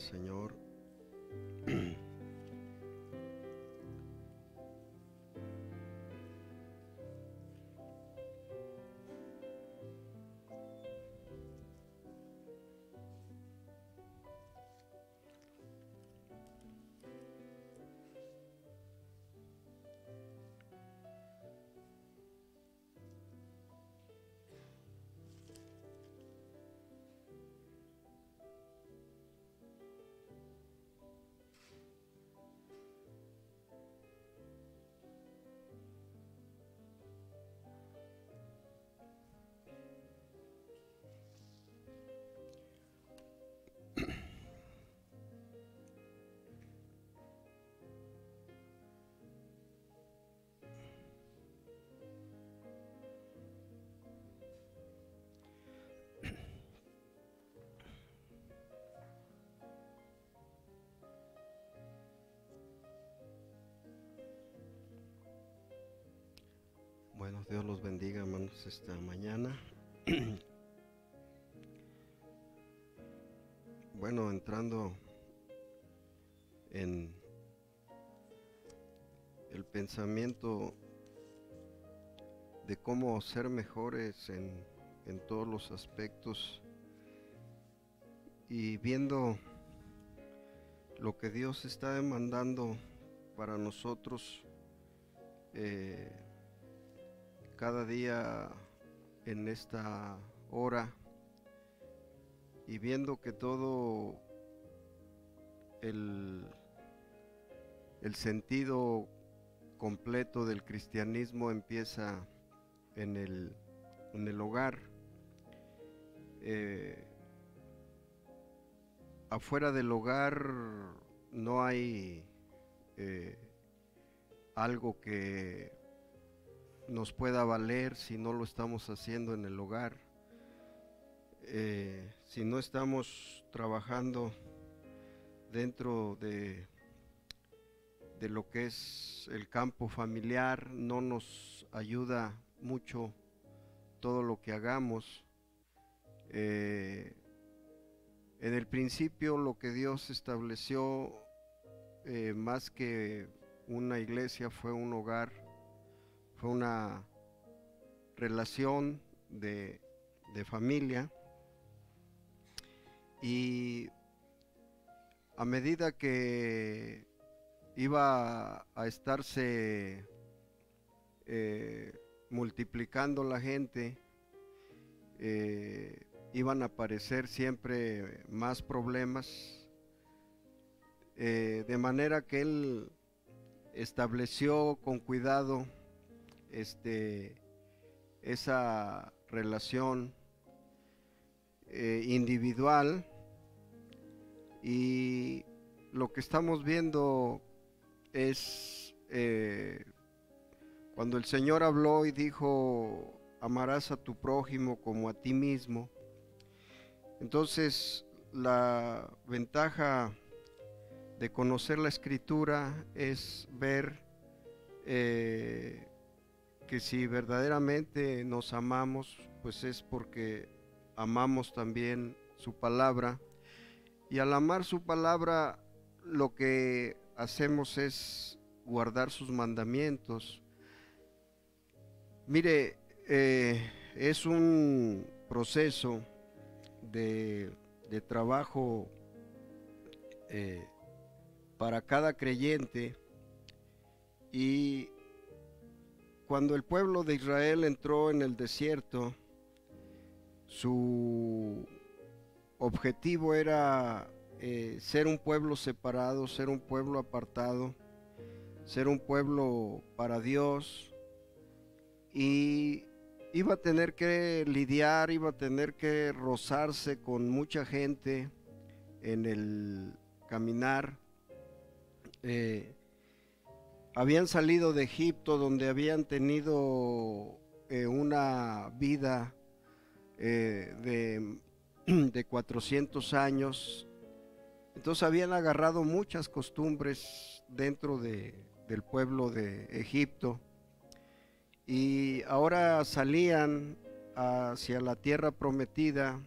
Señor. Bueno, Dios los bendiga, hermanos, esta mañana. Bueno, entrando en el pensamiento de cómo ser mejores en todos los aspectos y viendo lo que Dios está demandando para nosotros cada día en esta hora, y viendo que todo el sentido completo del cristianismo empieza en el hogar. Afuera del hogar no hay algo que nos pueda valer si no lo estamos haciendo en el hogar. Si no estamos trabajando dentro de lo que es el campo familiar, no nos ayuda mucho todo lo que hagamos. En el principio, lo que Dios estableció, más que una iglesia, fue un hogar, fue una relación de familia. Y a medida que iba a estarse multiplicando la gente, iban a aparecer siempre más problemas, de manera que Él estableció con cuidado esa relación individual. Y lo que estamos viendo es cuando el Señor habló y dijo: amarás a tu prójimo como a ti mismo. Entonces, la ventaja de conocer la Escritura es ver que si verdaderamente nos amamos, pues es porque amamos también su palabra. Y al amar su palabra, lo que hacemos es guardar sus mandamientos. Mire, es un proceso de trabajo para cada creyente. Y cuando el pueblo de Israel entró en el desierto, su objetivo era ser un pueblo separado, ser un pueblo apartado, ser un pueblo para Dios. Y iba a tener que lidiar, iba a tener que rozarse con mucha gente en el caminar. Habían salido de Egipto, donde habían tenido una vida de 400 años. Entonces habían agarrado muchas costumbres dentro del pueblo de Egipto, y ahora salían hacia la tierra prometida.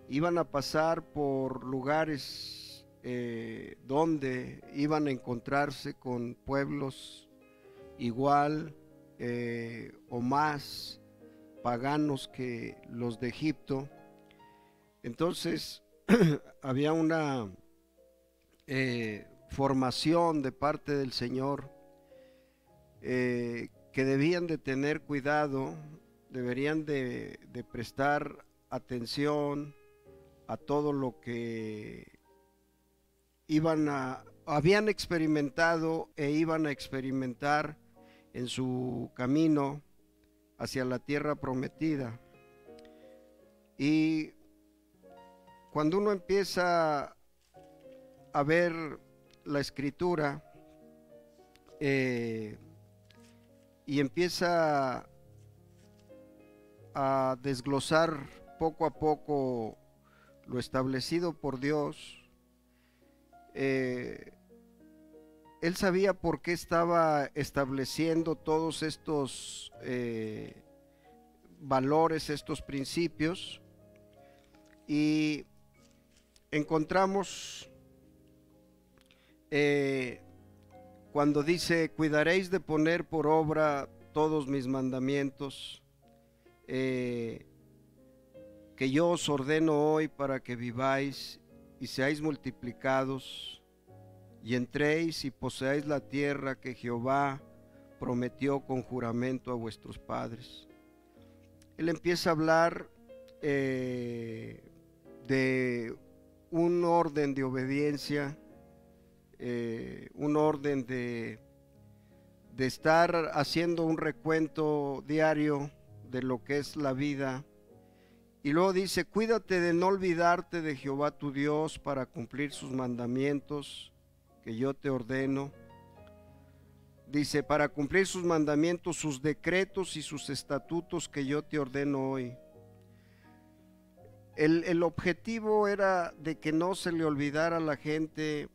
Iban a pasar por lugares donde iban a encontrarse con pueblos igual o más paganos que los de Egipto. Entonces había una formación de parte del Señor que debían de tener cuidado, deberían de prestar atención a todo lo que habían experimentado e iban a experimentar en su camino hacia la tierra prometida. Y cuando uno empieza a ver la escritura y empieza a desglosar poco a poco lo establecido por Dios, él sabía por qué estaba estableciendo todos estos valores, estos principios, y encontramos cuando dice: cuidaréis de poner por obra todos mis mandamientos que yo os ordeno hoy, para que viváis y seáis multiplicados, y entréis y poseáis la tierra que Jehová prometió con juramento a vuestros padres. Él empieza a hablar de un orden de obediencia, un orden de estar haciendo un recuento diario de lo que es la vida. Y luego dice: cuídate de no olvidarte de Jehová tu Dios, para cumplir sus mandamientos que yo te ordeno. Dice: para cumplir sus mandamientos, sus decretos y sus estatutos que yo te ordeno hoy. El objetivo era de que no se le olvidara a la gente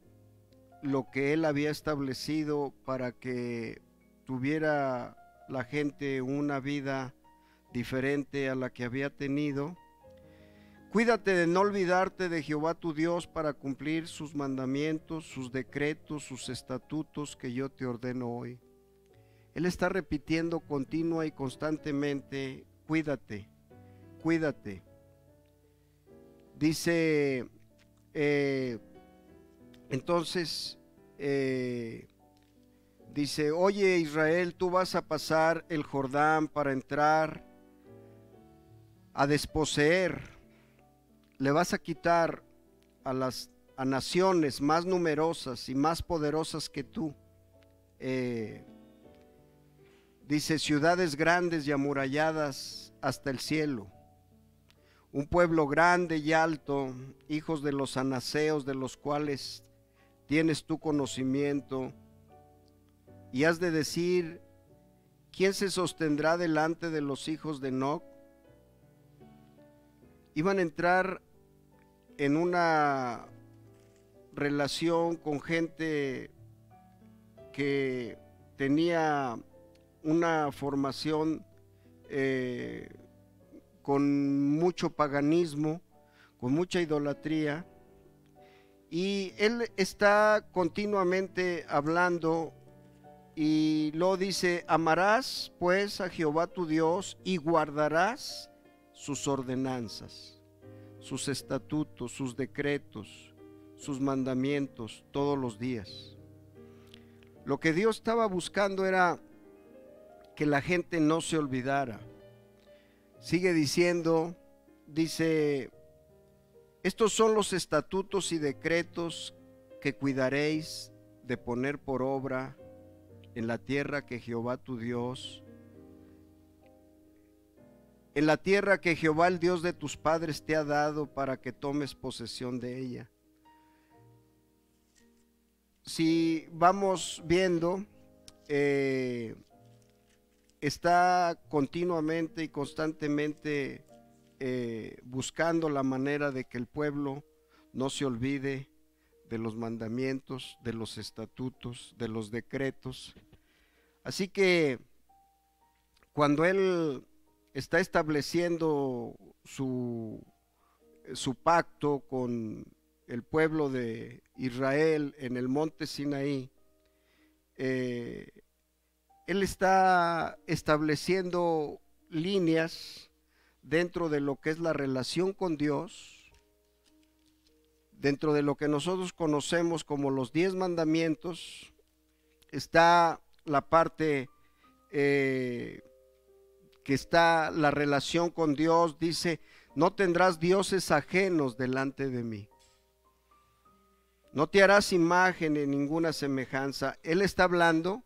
lo que él había establecido, para que tuviera la gente una vida diferente a la que había tenido. Cuídate de no olvidarte de Jehová tu Dios, para cumplir sus mandamientos, sus decretos, sus estatutos que yo te ordeno hoy. Él está repitiendo continua y constantemente: cuídate, cuídate. Dice entonces, dice: oye Israel, tú vas a pasar el Jordán para entrar a desposeer, le vas a quitar a naciones más numerosas y más poderosas que tú, dice, ciudades grandes y amuralladas hasta el cielo, un pueblo grande y alto, hijos de los anaseos, de los cuales tienes tu conocimiento, y has de decir: ¿quién se sostendrá delante de los hijos de Enoc? Iban a entrar en una relación con gente que tenía una formación con mucho paganismo, con mucha idolatría, y él está continuamente hablando, y lo dice: amarás pues a Jehová tu Dios y guardarás sus ordenanzas, sus estatutos, sus decretos, sus mandamientos todos los días. Lo que Dios estaba buscando era que la gente no se olvidara. Sigue diciendo, dice: estos son los estatutos y decretos que cuidaréis de poner por obra en la tierra que Jehová tu Dios, en la tierra que Jehová el Dios de tus padres te ha dado, para que tomes posesión de ella. Si vamos viendo, está continuamente y constantemente buscando la manera de que el pueblo no se olvide de los mandamientos, de los estatutos, de los decretos. Así que cuando él está estableciendo su pacto con el pueblo de Israel en el monte Sinaí, él está estableciendo líneas dentro de lo que es la relación con Dios, dentro de lo que nosotros conocemos como los 10 mandamientos. Está la parte que está la relación con Dios. Dice: no tendrás dioses ajenos delante de mí, no te harás imagen ni ninguna semejanza. Él está hablando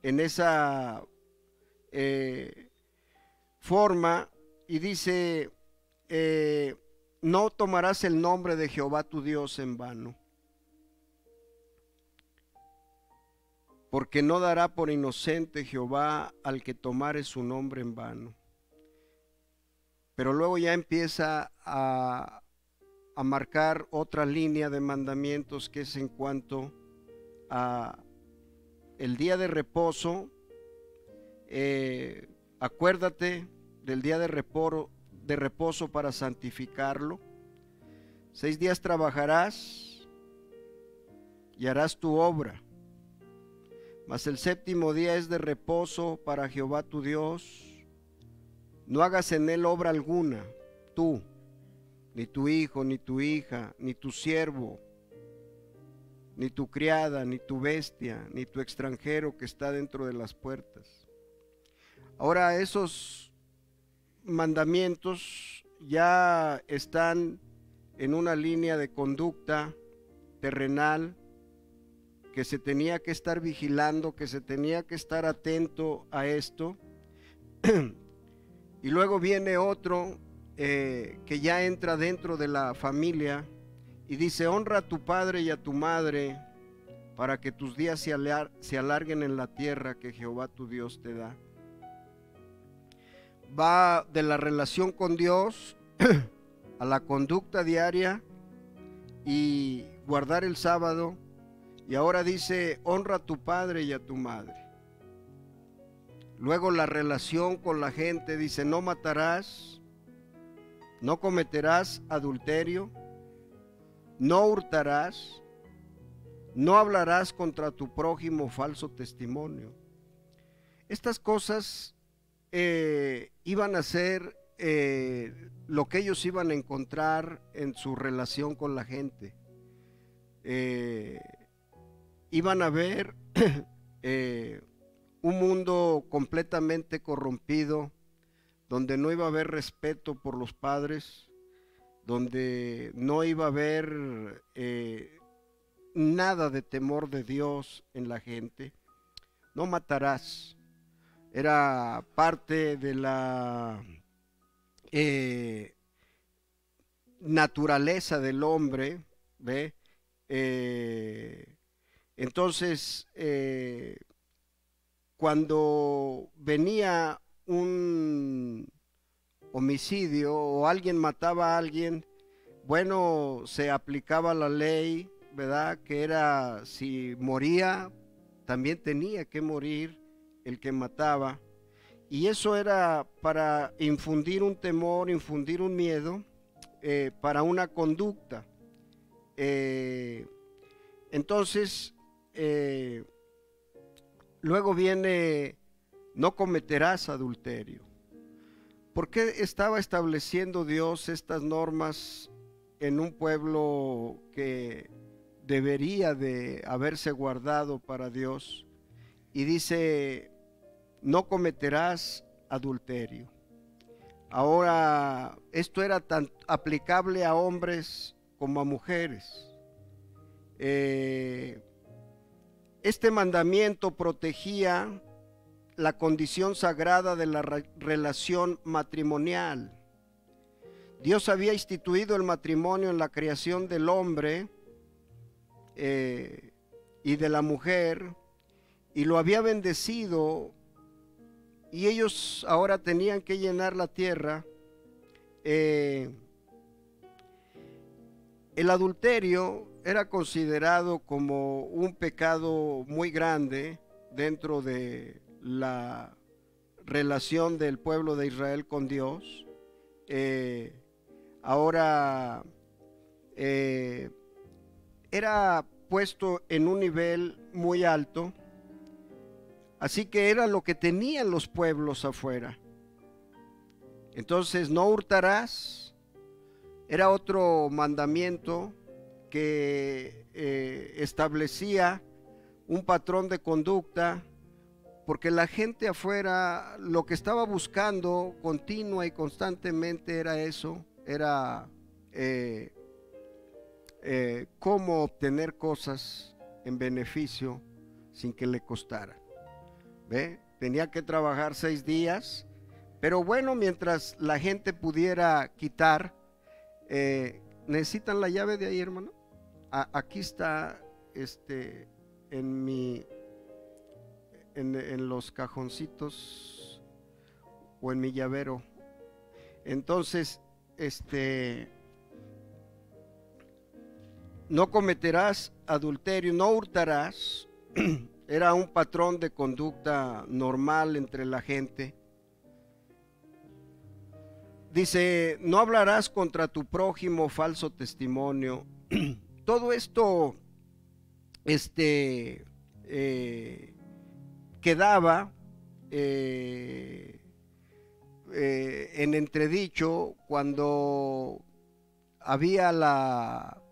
en esa forma y dice: no tomarás el nombre de Jehová tu Dios en vano, porque no dará por inocente Jehová al que tomare su nombre en vano. Pero luego ya empieza a marcar otra línea de mandamientos, que es en cuanto a el día de reposo. Acuérdate del día de reposo para santificarlo. 6 días trabajarás y harás tu obra, mas el 7º día es de reposo para Jehová tu Dios. No hagas en él obra alguna, tú, ni tu hijo, ni tu hija, ni tu siervo, ni tu criada, ni tu bestia, ni tu extranjero que está dentro de las puertas. Ahora, esos mandamientos ya están en una línea de conducta terrenal que se tenía que estar vigilando, que se tenía que estar atento a esto. Y luego viene otro que ya entra dentro de la familia y dice: honra a tu padre y a tu madre, para que tus días se alarguen en la tierra que Jehová tu Dios te da. Va de la relación con Dios a la conducta diaria y guardar el sábado. Y ahora dice: honra a tu padre y a tu madre. Luego la relación con la gente, dice: no matarás, no cometerás adulterio, no hurtarás, no hablarás contra tu prójimo falso testimonio. Estas cosas iban a ser lo que ellos iban a encontrar en su relación con la gente. Iban a ver un mundo completamente corrompido, donde no iba a haber respeto por los padres, donde no iba a haber nada de temor de Dios en la gente. No matarás. Era parte de la naturaleza del hombre, ¿ve? Entonces, cuando venía un homicidio o alguien mataba a alguien, bueno, se aplicaba la ley, ¿verdad? Que era, si moría, también tenía que morir el que mataba. Y eso era para infundir un temor, infundir un miedo, para una conducta. Entonces, luego viene: no cometerás adulterio. ¿Por qué estaba estableciendo Dios estas normas en un pueblo que debería de haberse guardado para Dios? Y dice: no cometerás adulterio. Ahora, esto era tan aplicable a hombres como a mujeres. Este mandamiento protegía la condición sagrada de la relación matrimonial. Dios había instituido el matrimonio en la creación del hombre y de la mujer, y lo había bendecido, y ellos ahora tenían que llenar la tierra. El adulterio era considerado como un pecado muy grande dentro de la relación del pueblo de Israel con Dios. Ahora, eh, era puesto en un nivel muy alto, así que era lo que tenían los pueblos afuera. Entonces, no hurtarás, era otro mandamiento que establecía un patrón de conducta, porque la gente afuera lo que estaba buscando continua y constantemente era eso, era cómo obtener cosas en beneficio sin que le costara. ¿Ve? Tenía que trabajar 6 días, pero bueno, mientras la gente pudiera quitar, ¿necesitan la llave de ahí, hermano? Aquí está, en los cajoncitos o en mi llavero. Entonces, no cometerás adulterio, no hurtarás. Era un patrón de conducta normal entre la gente. Dice, no hablarás contra tu prójimo falso testimonio. Todo esto, quedaba en entredicho cuando había la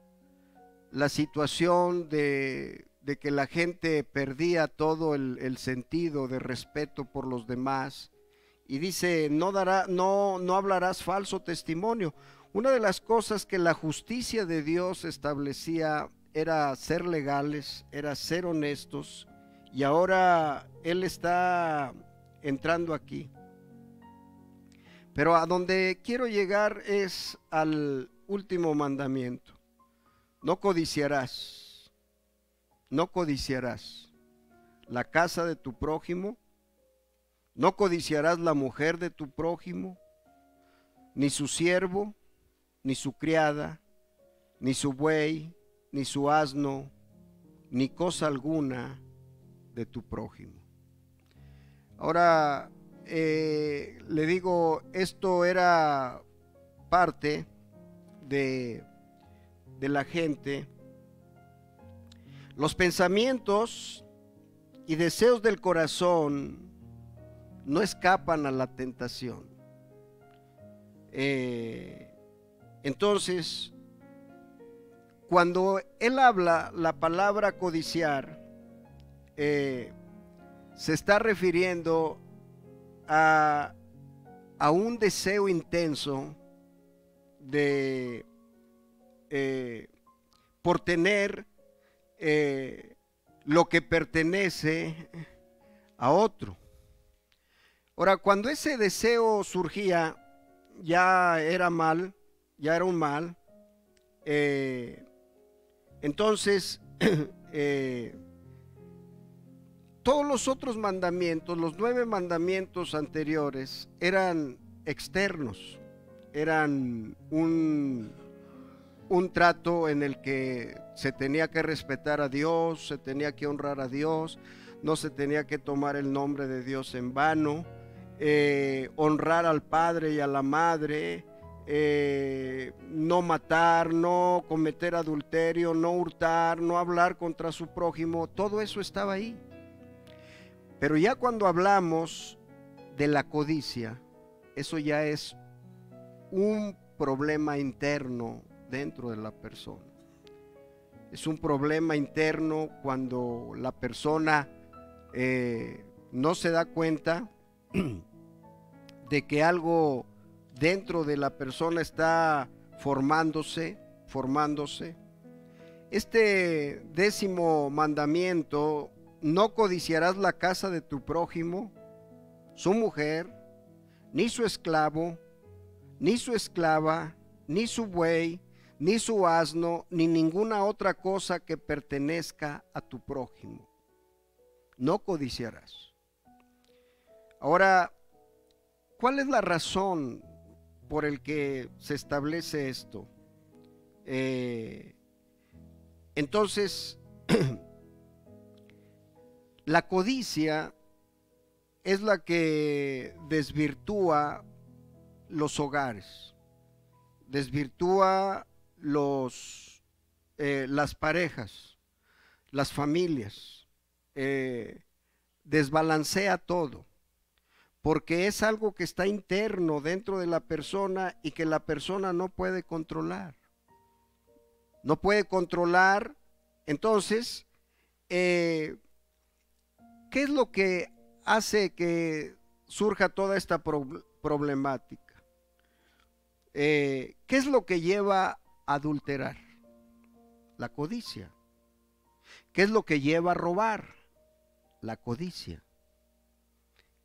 situación de que la gente perdía todo el sentido de respeto por los demás. Y dice, no hablarás falso testimonio. Una de las cosas que la justicia de Dios establecía era ser legales, era ser honestos, y ahora Él está entrando aquí. Pero a donde quiero llegar es al último mandamiento. No codiciarás, no codiciarás la casa de tu prójimo, no codiciarás la mujer de tu prójimo, ni su siervo, ni su criada, ni su buey, ni su asno, ni cosa alguna de tu prójimo. Ahora, le digo, esto era parte de la gente. Los pensamientos y deseos del corazón no escapan a la tentación. Entonces, cuando él habla la palabra codiciar, se está refiriendo a un deseo intenso de por tener lo que pertenece a otro. Ahora, cuando ese deseo surgía, ya era mal, ya era un mal. Entonces, todos los otros mandamientos, los 9 mandamientos anteriores, eran externos, eran un trato en el que se tenía que respetar a Dios, se tenía que honrar a Dios, no se tenía que tomar el nombre de Dios en vano, honrar al padre y a la madre, no matar, no cometer adulterio, no hurtar, no hablar contra su prójimo. Todo eso estaba ahí. Pero ya cuando hablamos de la codicia, eso ya es un problema interno dentro de la persona. Es un problema interno cuando la persona no se da cuenta de que algo dentro de la persona está formándose. Este 10º mandamiento: no codiciarás la casa de tu prójimo, su mujer, ni su esclavo, ni su esclava, ni su buey, ni su asno, ni ninguna otra cosa que pertenezca a tu prójimo. No codiciarás. Ahora, ¿cuál es la razón por el que se establece esto? Entonces, la codicia es la que desvirtúa los hogares, desvirtúa las parejas, las familias, desbalancea todo, porque es algo que está interno dentro de la persona y que la persona no puede controlar. No puede controlar. Entonces, ¿qué es lo que hace que surja toda esta problemática? ¿Qué es lo que lleva a adulterar? La codicia. ¿Qué es lo que lleva a robar? La codicia.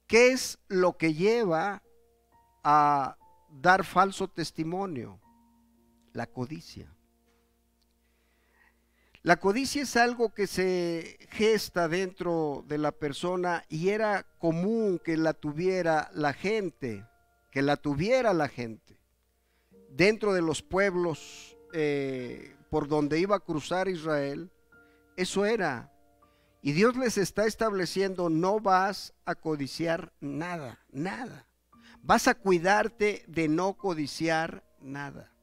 ¿Qué es lo que lleva a dar falso testimonio? La codicia. La codicia es algo que se gesta dentro de la persona y era común que la tuviera la gente, dentro de los pueblos por donde iba a cruzar Israel. Eso era. Y Dios les está estableciendo: no vas a codiciar nada, nada. Vas a cuidarte de no codiciar nada.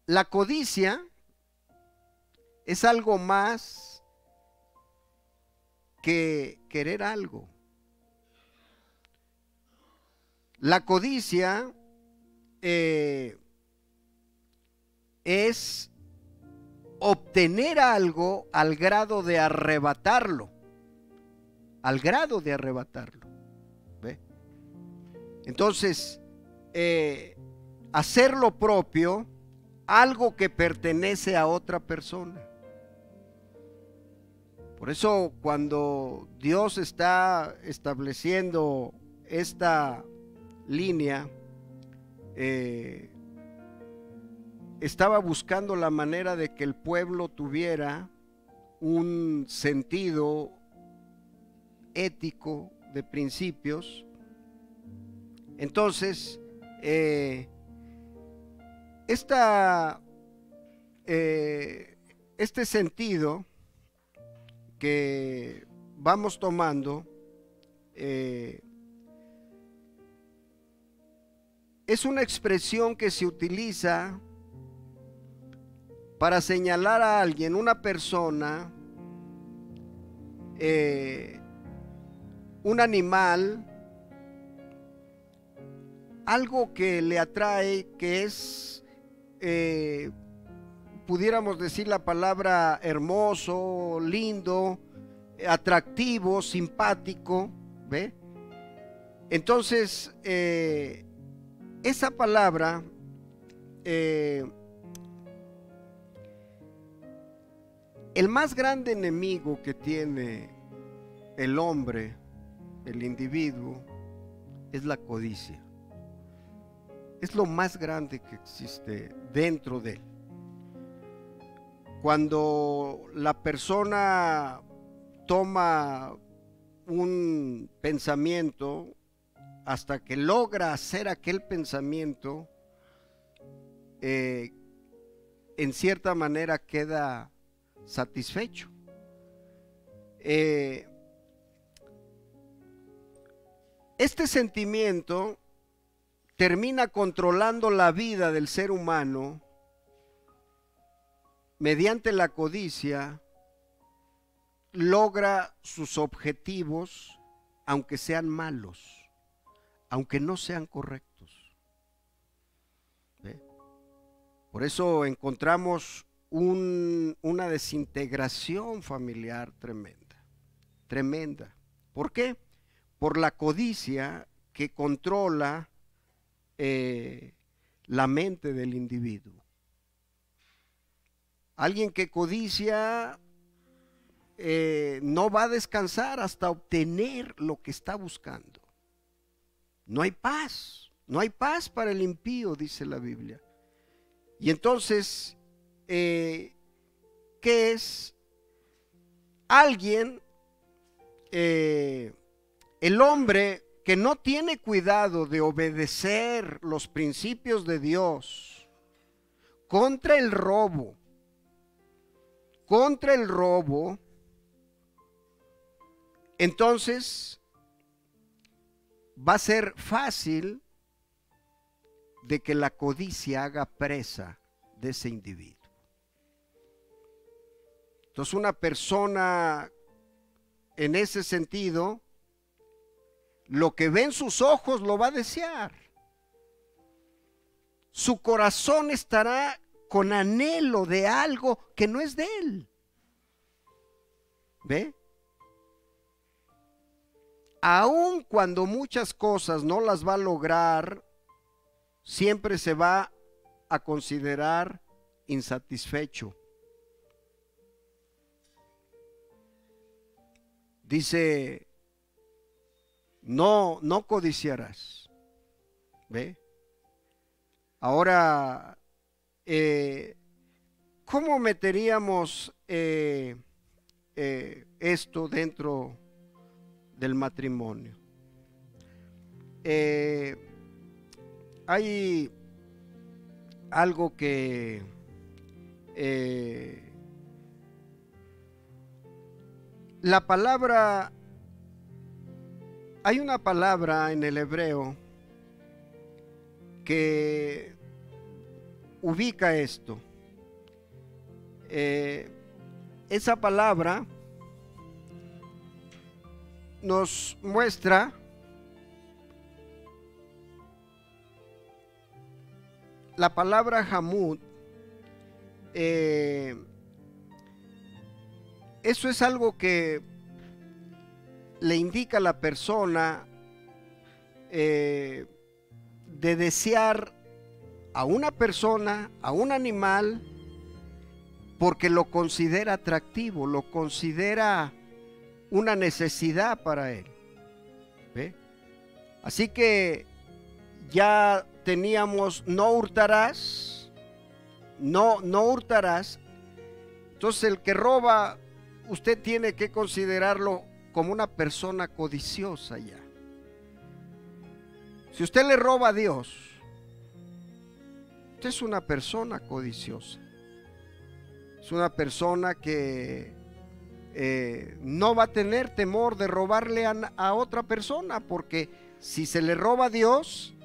La codicia es algo más que querer algo. La codicia es obtener algo al grado de arrebatarlo. Al grado de arrebatarlo. ¿Ve? Entonces, hacer lo propio, algo que pertenece a otra persona. Por eso, cuando Dios está estableciendo esta línea, estaba buscando la manera de que el pueblo tuviera un sentido ético de principios. Entonces, este sentido que vamos tomando es una expresión que se utiliza para señalar a alguien, una persona, un animal, algo que le atrae, que es, pudiéramos decir la palabra hermoso, lindo, atractivo, simpático, ¿ve? Entonces, esa palabra el más grande enemigo que tiene el hombre, el individuo, es la codicia. Es lo más grande que existe dentro de él. Cuando la persona toma un pensamiento, hasta que logra hacer aquel pensamiento, en cierta manera queda satisfecho. Este sentimiento termina controlando la vida del ser humano mediante la codicia. Logra sus objetivos, aunque sean malos, aunque no sean correctos. ¿Ve? Por eso encontramos una desintegración familiar tremenda, tremenda. ¿Por qué? Por la codicia que controla la mente del individuo. Alguien que codicia no va a descansar hasta obtener lo que está buscando. No hay paz, no hay paz para el impío, dice la Biblia. Y entonces, ¿qué es? Alguien, el hombre que no tiene cuidado de obedecer los principios de Dios contra el robo, entonces va a ser fácil de que la codicia haga presa de ese individuo. Entonces una persona en ese sentido, lo que ve en sus ojos lo va a desear. Su corazón estará con anhelo de algo que no es de él. ¿Ve? Aun cuando muchas cosas no las va a lograr, siempre se va a considerar insatisfecho. Dice, no codiciarás. ¿Ve? Ahora, ¿cómo meteríamos esto dentro del matrimonio? Hay algo que la palabra, hay una palabra en el hebreo que ubica esto. Esa palabra nos muestra la palabra Hamud. Eso es algo que le indica a la persona de desear a una persona, a un animal, porque lo considera atractivo, lo considera una necesidad para él. ¿Ve? Así que ya teníamos no hurtarás, no hurtarás. Entonces el que roba, usted tiene que considerarlo como una persona codiciosa ya. Si usted le roba a Dios, usted es una persona codiciosa. Es una persona que no va a tener temor de robarle a otra persona, porque si se le roba a Dios,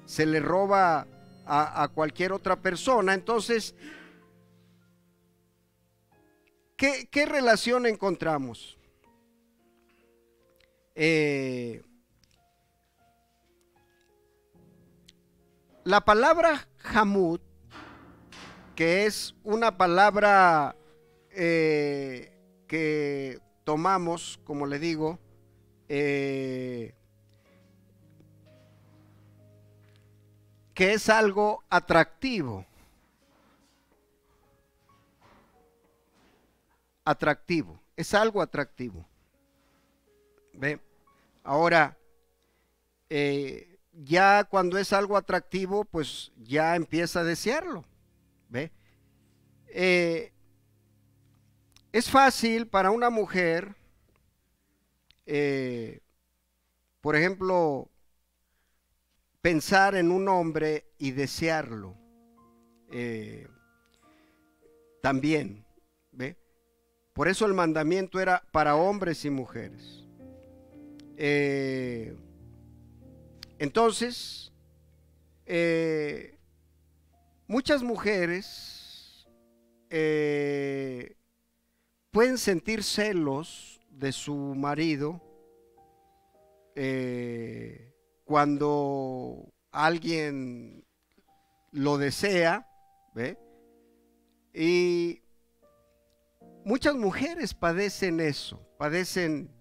se le roba a cualquier otra persona. Entonces, ¿qué relación encontramos? La palabra Hamud, que es una palabra que tomamos, como le digo, que es algo atractivo. Atractivo, es algo atractivo. ¿Ve? Ahora, ya cuando es algo atractivo, pues ya empieza a desearlo. ¿Ve? Es fácil para una mujer, por ejemplo, pensar en un hombre y desearlo. También, ¿ve? Por eso el mandamiento era para hombres y mujeres. Entonces, muchas mujeres pueden sentir celos de su marido cuando alguien lo desea, ¿ve? Y muchas mujeres padecen eso, padecen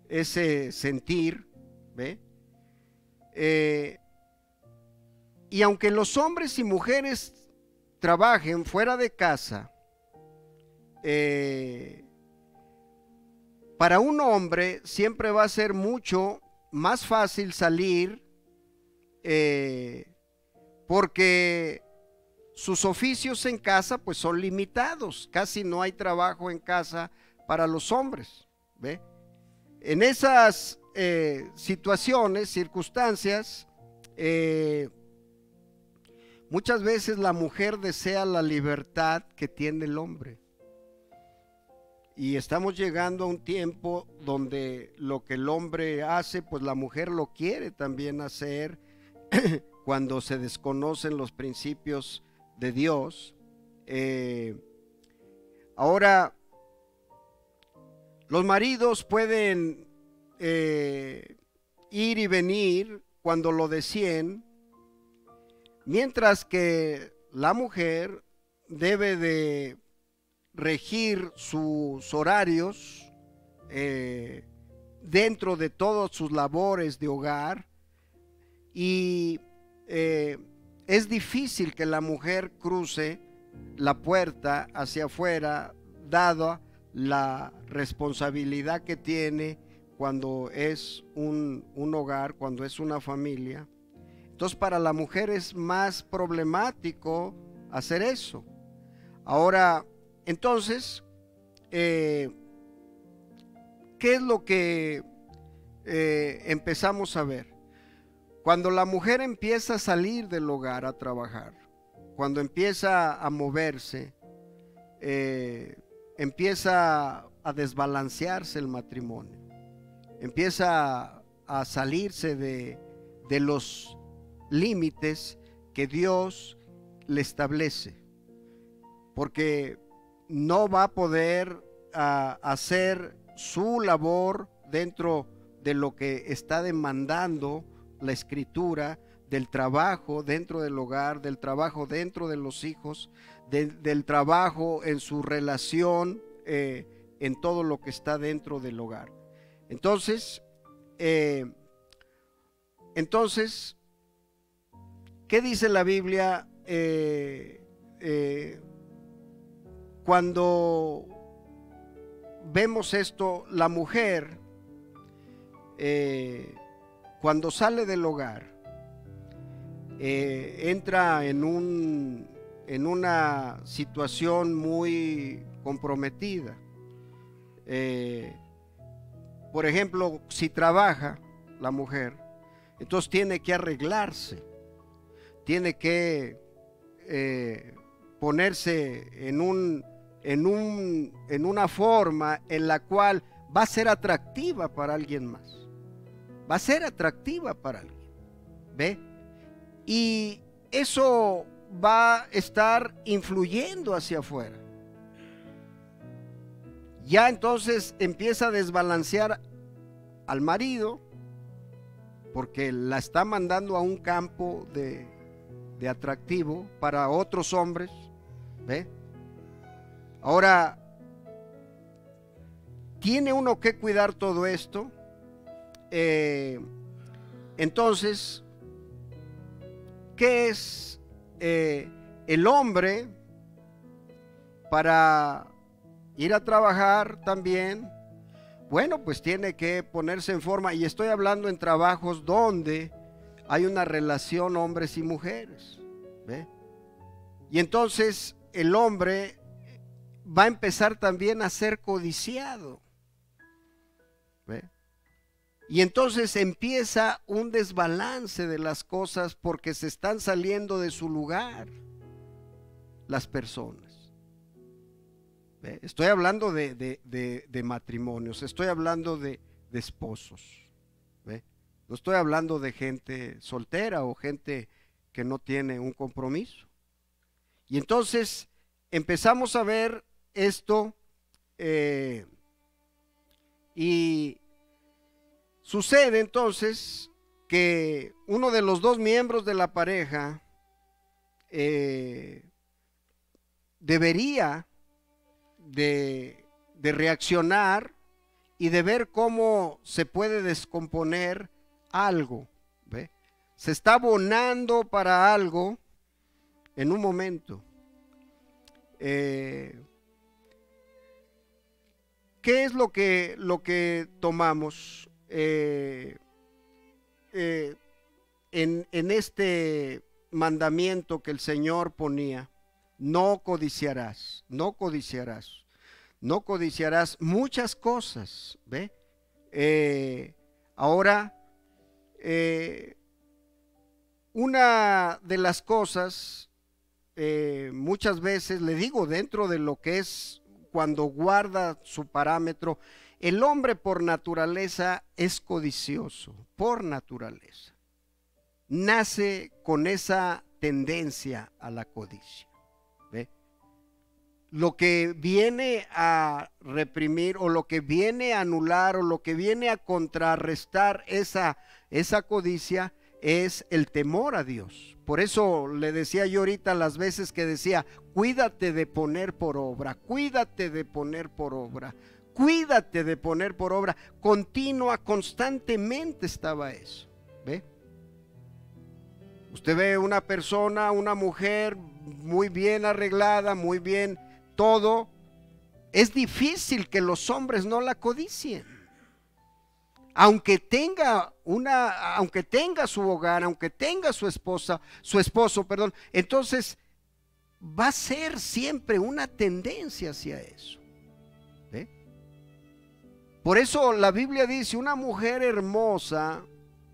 ese sentir, ¿ve? Y aunque los hombres y mujeres trabajen fuera de casa, para un hombre siempre va a ser mucho más fácil salir porque sus oficios en casa pues son limitados, casi no hay trabajo en casa para los hombres, ¿ve? En esas situaciones, circunstancias, muchas veces la mujer desea la libertad que tiene el hombre. Y estamos llegando a un tiempo donde lo que el hombre hace, pues la mujer lo quiere también hacer cuando se desconocen los principios de Dios. Ahora, los maridos pueden ir y venir cuando lo deseen, mientras que la mujer debe de regir sus horarios dentro de todas sus labores de hogar, y es difícil que la mujer cruce la puerta hacia afuera, dada la responsabilidad que tiene cuando es un hogar, cuando es una familia. Entonces, para la mujer es más problemático hacer eso. Ahora, entonces, ¿qué es lo que empezamos a ver? Cuando la mujer empieza a salir del hogar a trabajar, cuando empieza a moverse, empieza a desbalancearse el matrimonio, empieza a salirse de los límites que Dios le establece, porque no va a poder hacer su labor dentro de lo que está demandando la Escritura, del trabajo dentro del hogar, del trabajo dentro de los hijos, del trabajo en su relación, en todo lo que está dentro del hogar. Entonces, ¿qué dice la Biblia cuando vemos esto? La mujer, cuando sale del hogar, entra en una situación muy comprometida. Por ejemplo, si trabaja la mujer, entonces tiene que arreglarse, tiene que ponerse en una forma en la cual va a ser atractiva para alguien más, va a ser atractiva para alguien, ¿ve? Y eso va a estar influyendo hacia afuera. Ya entonces empieza a desbalancear al marido, porque la está mandando a un campo de atractivo para otros hombres, ¿ve? Ahora, tiene uno que cuidar todo esto. Entonces, ¿qué es el hombre para ir a trabajar también? Bueno, pues tiene que ponerse en forma, y estoy hablando en trabajos donde hay una relación hombres y mujeres, ¿ve? Y entonces el hombre va a empezar también a ser codiciado, ¿ve? Y entonces empieza un desbalance de las cosas, porque se están saliendo de su lugar las personas. ¿Ve? Estoy hablando de matrimonios, estoy hablando de esposos, ¿ve? No estoy hablando de gente soltera o gente que no tiene un compromiso. Y entonces empezamos a ver esto, y sucede entonces que uno de los dos miembros de la pareja debería de reaccionar y de ver cómo se puede descomponer algo, ¿ve? Se está abonando para algo en un momento. ¿Qué es lo que tomamos en este mandamiento que el Señor ponía? No codiciarás, no codiciarás, no codiciarás muchas cosas, ¿ve? Ahora, una de las cosas, muchas veces, le digo, dentro de lo que es cuando guarda su parámetro, el hombre por naturaleza es codicioso, por naturaleza, nace con esa tendencia a la codicia. ¿Ve? Lo que viene a reprimir o lo que viene a anular o lo que viene a contrarrestar esa codicia es el temor a Dios. Por eso le decía yo ahorita las veces que decía, cuídate de poner por obra, cuídate de poner por obra, cuídate de poner por obra. Continua, constantemente estaba eso. ¿Ve? Usted ve una persona, una mujer muy bien arreglada, muy bien todo. Es difícil que los hombres no la codicien. Aunque tenga su hogar, aunque tenga su esposo, perdón, entonces va a ser siempre una tendencia hacia eso. ¿Ve? Por eso la Biblia dice, una mujer hermosa,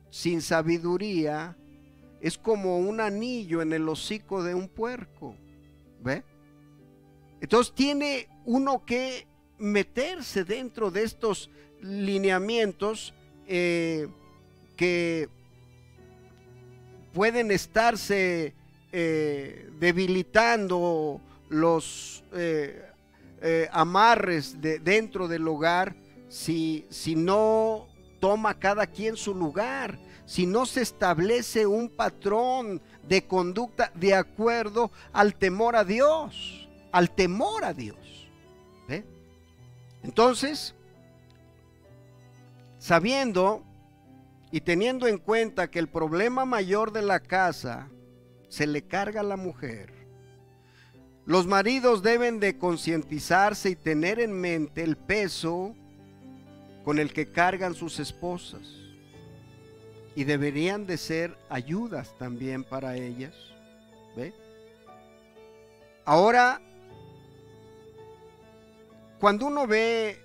sin sabiduría, es como un anillo en el hocico de un puerco. ¿Ve? Entonces tiene uno que meterse dentro de estos lineamientos que pueden estarse debilitando los amarres dentro del hogar si no toma cada quien su lugar, si no se establece un patrón de conducta de acuerdo al temor a Dios, ¿Ve? Entonces, sabiendo y teniendo en cuenta que el problema mayor de la casa se le carga a la mujer, los maridos deben de concientizarse y tener en mente el peso con el que cargan sus esposas, y deberían de ser ayudas también para ellas. ¿Ve? Ahora, cuando uno ve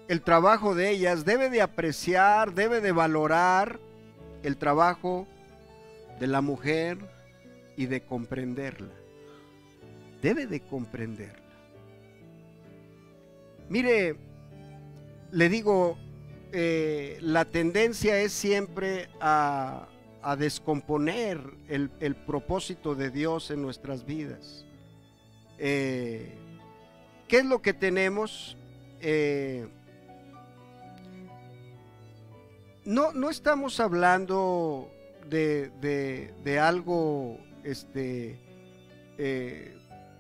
el trabajo de ellas, debe de apreciar, debe de valorar el trabajo de la mujer y de comprenderla. Debe de comprenderla. Mire, le digo, la tendencia es siempre a descomponer el propósito de Dios en nuestras vidas. ¿Qué es lo que tenemos? No estamos hablando de algo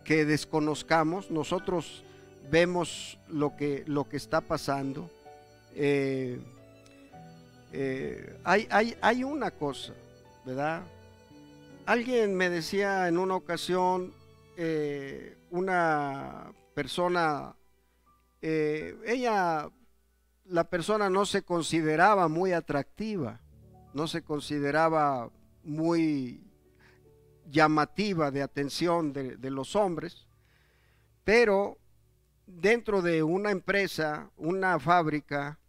que desconozcamos. Nosotros vemos lo que está pasando. Hay una cosa, ¿verdad? Alguien me decía en una ocasión, una persona, la persona no se consideraba muy atractiva, no se consideraba muy llamativa de atención de los hombres, pero dentro de una empresa, una fábrica,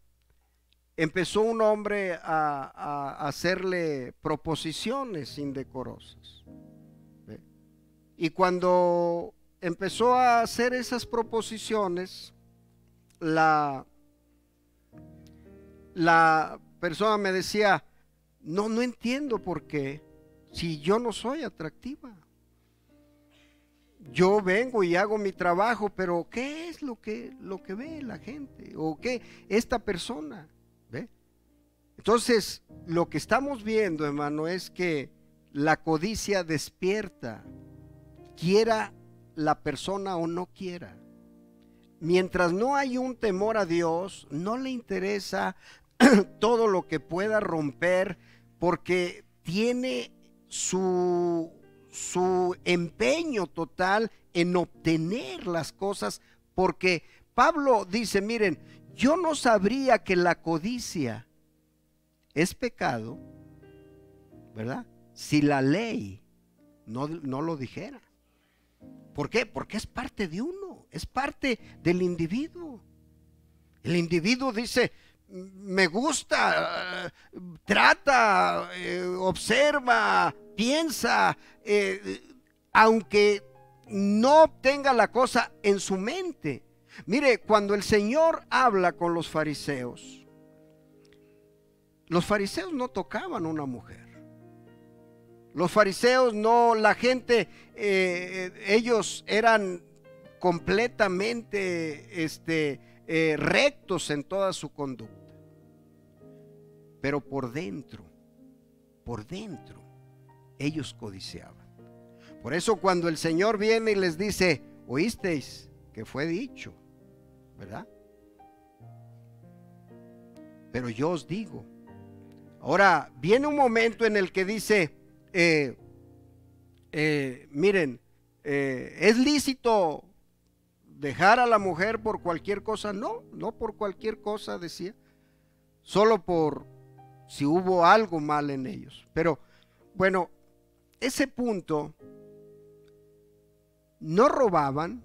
empezó un hombre a hacerle proposiciones indecorosas. ¿Ve? Y cuando empezó a hacer esas proposiciones, la persona me decía, no entiendo por qué, si yo no soy atractiva. Yo vengo y hago mi trabajo, pero ¿qué es lo que ve la gente? ¿O qué esta persona? ¿Ve? Entonces, lo que estamos viendo, hermano, es que la codicia despierta, quiera la persona o no quiera. Mientras no hay un temor a Dios, no le interesa todo lo que pueda romper, porque tiene su empeño total en obtener las cosas, porque Pablo dice, miren, yo no sabría que la codicia es pecado, ¿verdad? Si la ley no lo dijera. ¿Por qué? Porque es parte de uno, es parte del individuo. El individuo dice, me gusta, trata, observa, piensa, aunque no obtenga la cosa en su mente. Mire, cuando el Señor habla con los fariseos, Los fariseos no tocaban a una mujer. Los fariseos no, la gente, ellos eran completamente rectos en toda su conducta. Pero por dentro, ellos codiciaban. Por eso cuando el Señor viene y les dice, oísteis que fue dicho, ¿verdad? Pero yo os digo. Ahora viene un momento en el que dice, miren, ¿es lícito dejar a la mujer por cualquier cosa? No, no por cualquier cosa, decía, solo por si hubo algo mal en ellos. Pero bueno, ese punto, no robaban.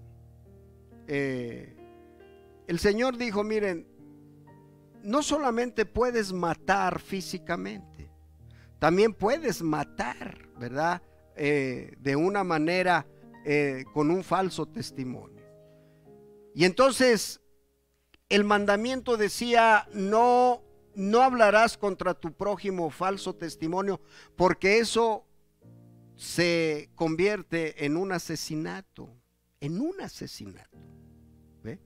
El Señor dijo, miren, no solamente puedes matar físicamente, también puedes matar, ¿verdad? De una manera, con un falso testimonio. Y entonces el mandamiento decía, no hablarás contra tu prójimo falso testimonio, porque eso se convierte en un asesinato, ¿ve?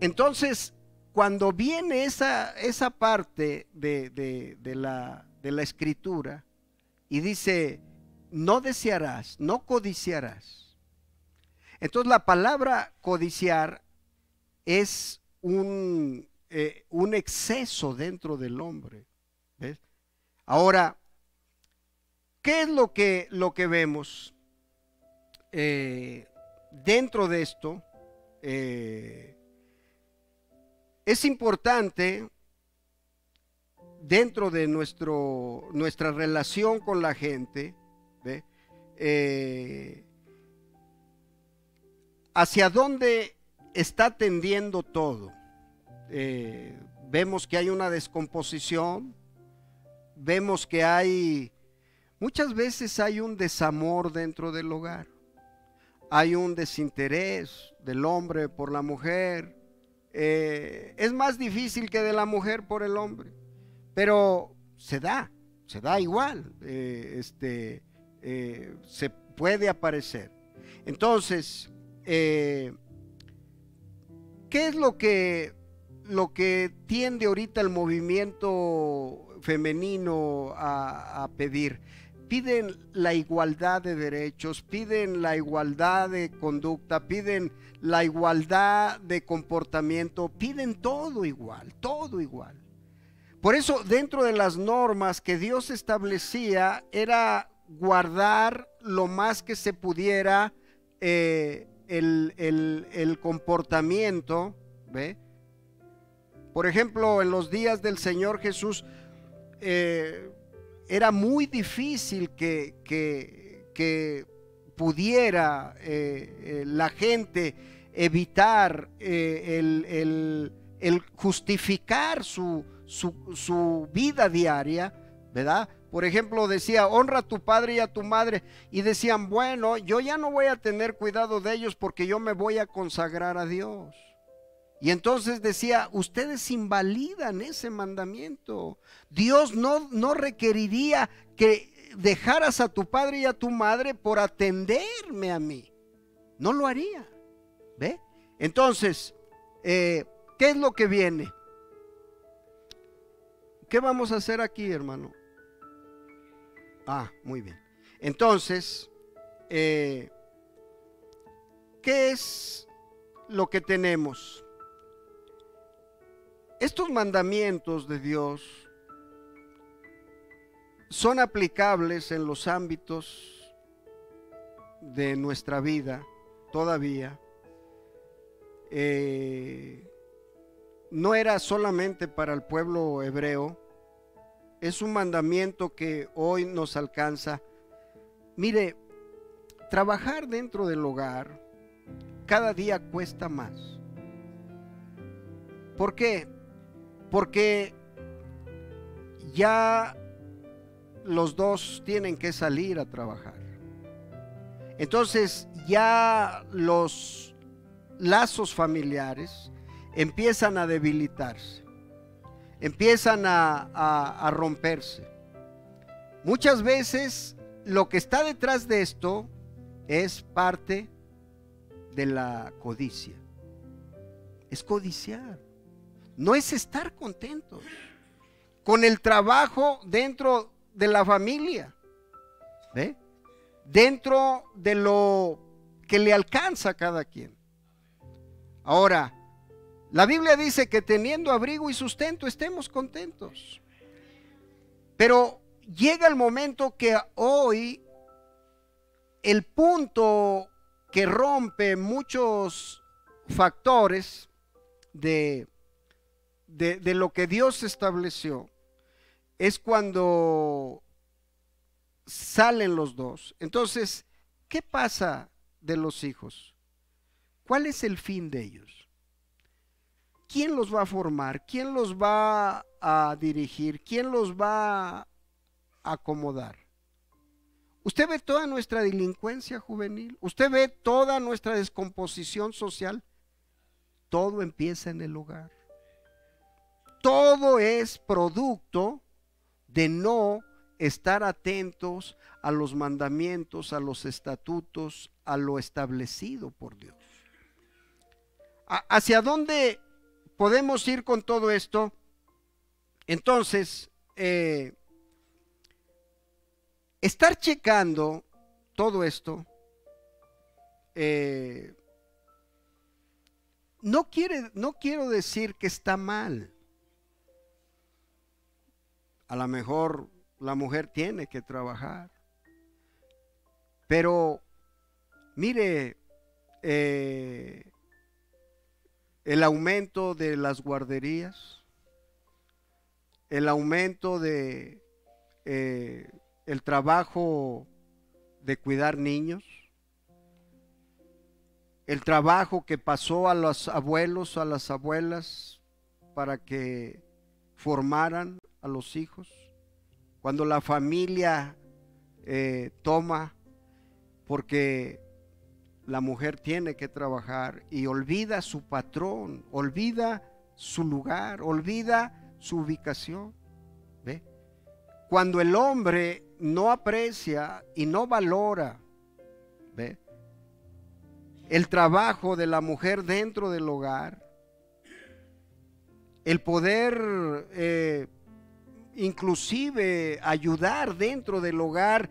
Entonces, cuando viene esa parte de la escritura y dice, no desearás, no codiciarás. Entonces la palabra codiciar es un exceso dentro del hombre. ¿Ves? Ahora, ¿qué es lo que vemos dentro de esto? Es importante dentro de nuestra relación con la gente, ¿ve? Hacia dónde está tendiendo todo. Vemos que hay una descomposición, vemos que muchas veces hay un desamor dentro del hogar, hay un desinterés del hombre por la mujer. Es más difícil que de la mujer por el hombre, pero se da igual, se puede aparecer. Entonces, ¿qué es lo que tiende ahorita el movimiento femenino a pedir? Piden la igualdad de derechos, piden la igualdad de conducta, piden la igualdad de comportamiento, piden todo igual, todo igual. Por eso, dentro de las normas que Dios establecía, era guardar lo más que se pudiera el comportamiento, ¿ve? Por ejemplo, en los días del Señor Jesús, era muy difícil que pudiera la gente evitar el justificar su vida diaria, ¿verdad? Por ejemplo, decía, honra a tu padre y a tu madre, y decían, bueno, yo ya no voy a tener cuidado de ellos porque yo me voy a consagrar a Dios. Y entonces decía, ustedes invalidan ese mandamiento. Dios no requeriría que dejaras a tu padre y a tu madre por atenderme a mí. No lo haría. ¿Ve? Entonces, ¿qué es lo que viene? ¿Qué vamos a hacer aquí, hermano? Muy bien. Entonces, ¿qué es lo que tenemos? Estos mandamientos de Dios son aplicables en los ámbitos de nuestra vida todavía. No era solamente para el pueblo hebreo, es un mandamiento que hoy nos alcanza. Mire, trabajar dentro del hogar cada día cuesta más. ¿Por qué? Porque ya los dos tienen que salir a trabajar. Entonces ya los lazos familiares empiezan a debilitarse, empiezan a romperse. Muchas veces lo que está detrás de esto es parte de la codicia. Es codiciar, no es estar contentos con el trabajo dentro de la familia, ¿ve? Dentro de lo que le alcanza a cada quien. Ahora, la Biblia dice que teniendo abrigo y sustento estemos contentos. Pero llega el momento que hoy el punto que rompe muchos factores de lo que Dios estableció es cuando salen los dos. Entonces, ¿qué pasa de los hijos? ¿Cuál es el fin de ellos? ¿Quién los va a formar? ¿Quién los va a dirigir? ¿Quién los va a acomodar? Usted ve toda nuestra delincuencia juvenil, usted ve toda nuestra descomposición social. Todo empieza en el hogar. Todo es producto de no estar atentos a los mandamientos, a los estatutos, a lo establecido por Dios. ¿Hacia dónde podemos ir con todo esto? Entonces, estar checando todo esto no quiero decir que está mal. A lo mejor la mujer tiene que trabajar, pero mire, el aumento de las guarderías, el aumento de el trabajo de cuidar niños, el trabajo que pasó a los abuelos, a las abuelas para que formaran a los hijos. Cuando la familia toma, porque la mujer tiene que trabajar y olvida a su patrón, olvida su lugar, olvida su ubicación. ¿Ve? Cuando el hombre no aprecia y no valora, ¿ve?, el trabajo de la mujer dentro del hogar, el poder inclusive ayudar dentro del hogar,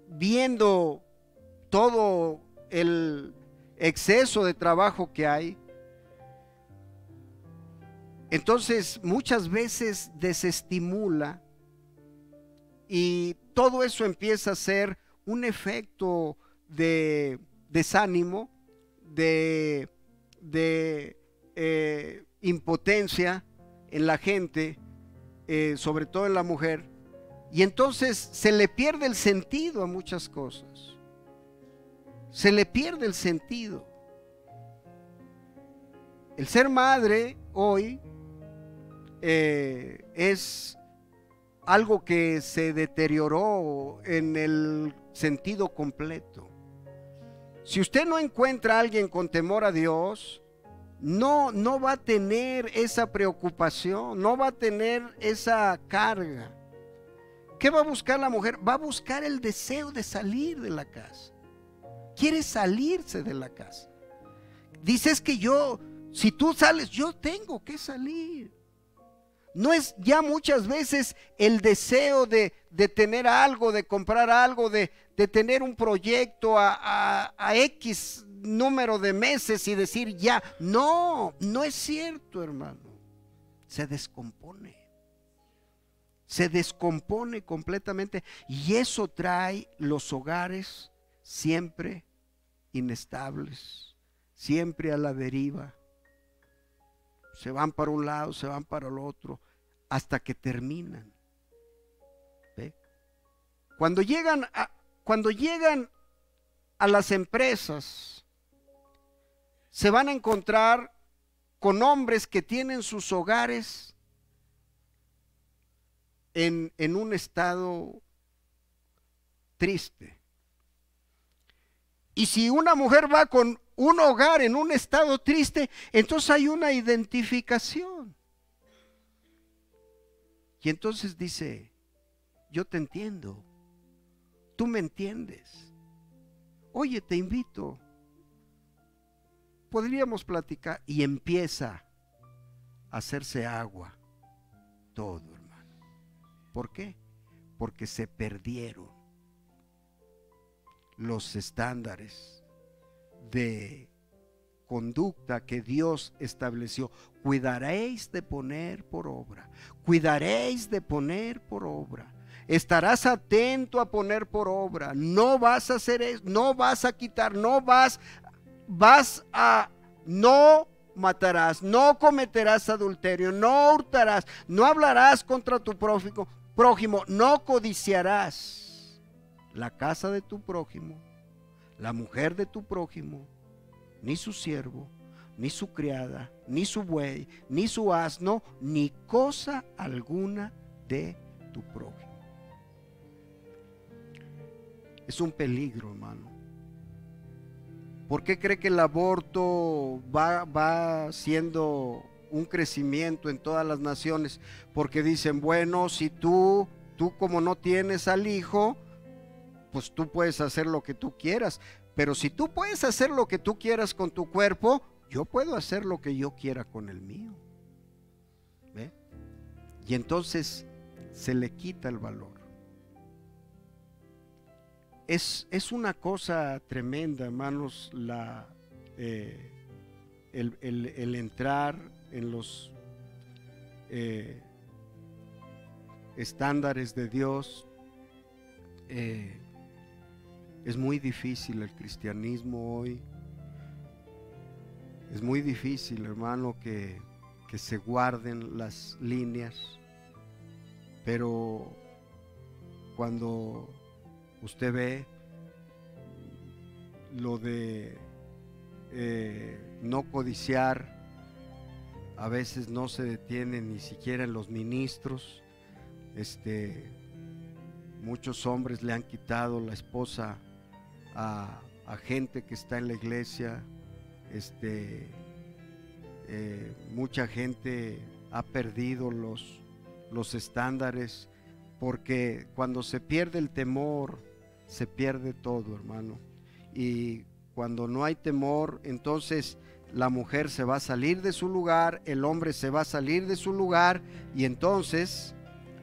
viendo todo el exceso de trabajo que hay, entonces muchas veces desestimula y todo eso empieza a ser un efecto de desánimo, de impotencia en la gente, sobre todo en la mujer, y entonces se le pierde el sentido a muchas cosas, se le pierde el sentido. El ser madre hoy es algo que se deterioró en el sentido completo. Si usted no encuentra a alguien con temor a Dios, no va a tener esa preocupación, no va a tener esa carga. ¿Qué va a buscar la mujer? Va a buscar el deseo de salir de la casa. Quiere salirse de la casa. Dices que si tú sales, yo tengo que salir. No es ya muchas veces el deseo de tener algo, de comprar algo, de tener un proyecto a X número de meses y decir ya. No es cierto, hermano. Se descompone completamente, y eso trae los hogares siempre inestables, siempre a la deriva. Se van para un lado, se van para el otro, hasta que terminan. ¿Ve? Cuando llegan a las empresas, se van a encontrar con hombres que tienen sus hogares en un estado triste. Y si una mujer va con un hogar en un estado triste, entonces hay una identificación. Y entonces dice, yo te entiendo, tú me entiendes. Oye, te invito, podríamos platicar. Y empieza a hacerse agua todo, hermano. ¿Por qué? Porque se perdieron los estándares de conducta que Dios estableció. Cuidaréis de poner por obra, cuidaréis de poner por obra. Estarás atento a poner por obra. No vas a hacer eso, no vas a quitar, no vas a, no matarás, no cometerás adulterio, no hurtarás, no hablarás contra tu prójimo, no codiciarás la casa de tu prójimo, la mujer de tu prójimo, ni su siervo, ni su criada, ni su buey, ni su asno, ni cosa alguna de tu prójimo. Es un peligro, hermano. ¿Por qué cree que el aborto va siendo un crecimiento en todas las naciones? Porque dicen, bueno, si tú como no tienes al hijo, pues tú puedes hacer lo que tú quieras. Pero si tú puedes hacer lo que tú quieras con tu cuerpo, yo puedo hacer lo que yo quiera con el mío. ¿Ve? Y entonces se le quita el valor. Es una cosa tremenda, hermanos, el entrar en los estándares de Dios. Es muy difícil el cristianismo hoy. Es muy difícil, hermano, que se guarden las líneas. Pero cuando usted ve lo de no codiciar, a veces no se detiene ni siquiera en los ministros. Muchos hombres le han quitado la esposa a gente que está en la iglesia. Mucha gente ha perdido los estándares, porque cuando se pierde el temor, se pierde todo, hermano. Y cuando no hay temor, entonces la mujer se va a salir de su lugar, el hombre se va a salir de su lugar, y entonces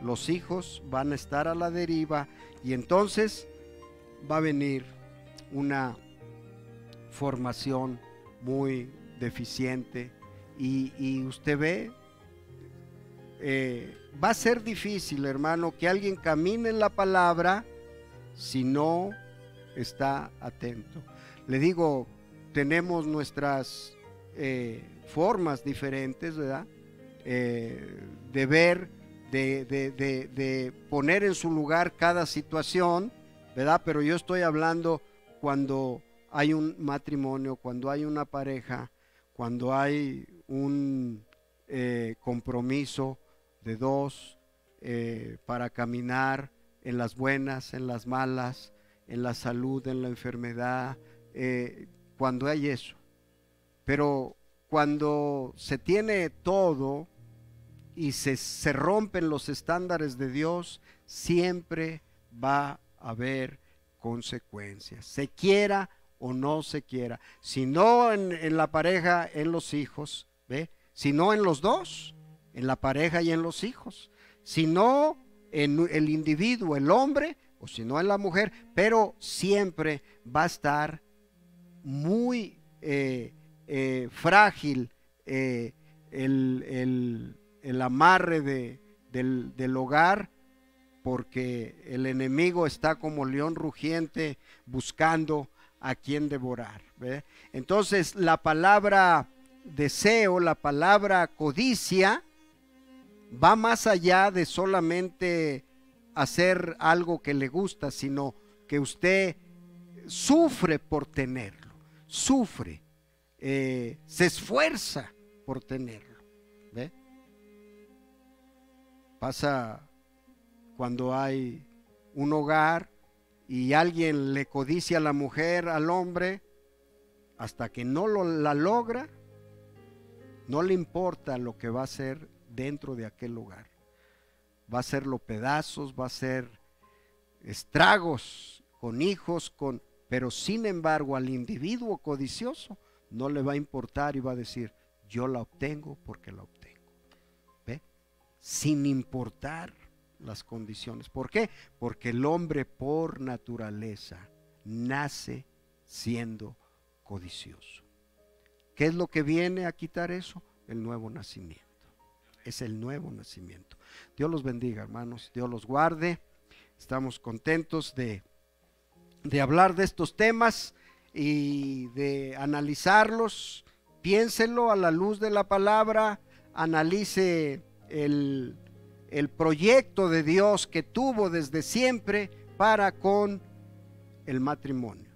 los hijos van a estar a la deriva, y entonces va a venir una formación muy deficiente. Y usted ve, va a ser difícil, hermano, que alguien camine en la palabra si no está atento. Le digo, tenemos nuestras formas diferentes, ¿verdad? De ver, de poner en su lugar cada situación, ¿verdad? Pero yo estoy hablando cuando hay un matrimonio, cuando hay una pareja, cuando hay un compromiso de dos para caminar en las buenas, en las malas, en la salud, en la enfermedad, cuando hay eso. Pero cuando se tiene todo y se rompen los estándares de Dios, siempre va a haber consecuencias, se quiera o no se quiera. Si no en la pareja, en los hijos, ¿ve? Si no en los dos, en la pareja y en los hijos. Si no en el individuo, el hombre, o si no en la mujer, pero siempre va a estar muy frágil el amarre del hogar, porque el enemigo está como león rugiente buscando a quien devorar, ¿ve? Entonces la palabra deseo, la palabra codicia, va más allá de solamente hacer algo que le gusta, sino que usted sufre por tenerlo, sufre, se esfuerza por tenerlo, ¿ve? Pasa cuando hay un hogar y alguien le codicia a la mujer, al hombre, hasta que no la logra, no le importa lo que va a hacer dentro de aquel lugar. Va a hacerlo pedazos, va a hacer estragos con hijos, pero sin embargo al individuo codicioso no le va a importar y va a decir, yo la obtengo porque la obtengo. ¿Ve? Sin importar las condiciones. ¿Por qué? Porque el hombre por naturaleza nace siendo codicioso. ¿Qué es lo que viene a quitar eso? El nuevo nacimiento. Es el nuevo nacimiento. Dios los bendiga, hermanos. Dios los guarde. Estamos contentos de hablar de estos temas y de analizarlos. Piénselo a la luz de la palabra. Analice el proyecto de Dios que tuvo desde siempre para con el matrimonio.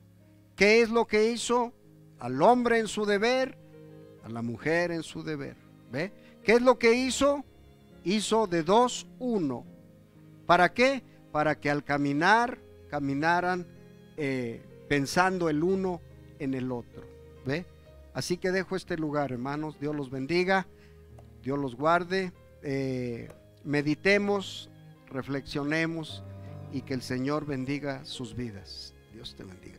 ¿Qué es lo que hizo? Al hombre en su deber, a la mujer en su deber. ¿Ve? ¿Qué es lo que hizo? Hizo de 2, 1. ¿Para qué? Para que al caminaran pensando el uno en el otro. ¿Ve? Así que dejo este lugar, hermanos. Dios los bendiga, Dios los guarde. Meditemos, reflexionemos y que el Señor bendiga sus vidas. Dios te bendiga.